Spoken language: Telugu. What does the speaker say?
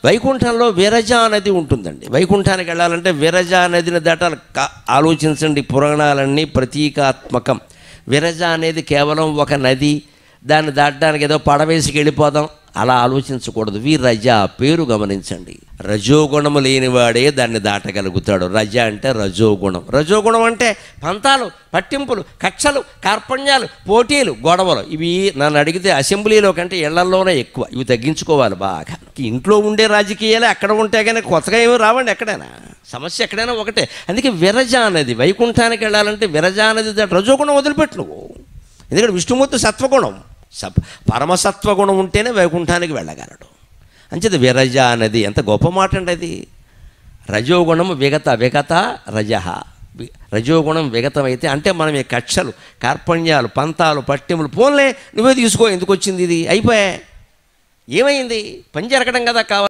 వైకుంఠంలో విరజా నది ఉంటుందండి. వైకుంఠానికి వెళ్ళాలంటే విరజా నదిని దాటాలి. ఆలోచించండి, పురాణాలన్నీ ప్రతీకాత్మకం. విరజ అనేది కేవలం ఒక నది, దాన్ని దాటడానికి ఏదో పడవేసికి వెళ్ళిపోదాం అలా ఆలోచించకూడదు. విరజ పేరు గమనించండి. రజోగుణము లేనివాడే దాన్ని దాటగలుగుతాడు. రజ అంటే రజోగుణం. రజోగుణం అంటే పంతాలు, పట్టింపులు, కక్షలు, కార్పణ్యాలు, పోటీలు, గొడవలు. ఇవి నన్ను అడిగితే అసెంబ్లీలో కంటే ఇళ్లలోనే ఎక్కువ. ఇవి తగ్గించుకోవాలి బాగా. ఇంట్లో ఉండే రాజకీయాలే అక్కడ ఉంటే కానీ కొత్తగా ఏమీ రావండి. ఎక్కడైనా సమస్య ఎక్కడైనా ఒకటే. అందుకే విరజ అనేది వైకుంఠానికి వెళ్ళాలంటే విరజ అనేది రజోగుణం వదిలిపెట్టు నువ్వు. ఎందుకంటే విష్ణుమూర్తి సత్వగుణం, పరమసత్వగుణం ఉంటేనే వైకుంఠానికి వెళ్ళగలడు. అంచేది విరజ అనేది ఎంత గొప్ప మాట అండి అది. రజోగుణం విగత రజహ. రజోగుణం విగతమైతే అంటే మనం ఈ కక్షలు, కార్పణ్యాలు, పంతాలు, పట్టిములు పోన్లే నువ్వే తీసుకో, ఎందుకు వచ్చింది ఇది, అయిపోయా, ఏమైంది, పని జరగడం కదా కావాలి.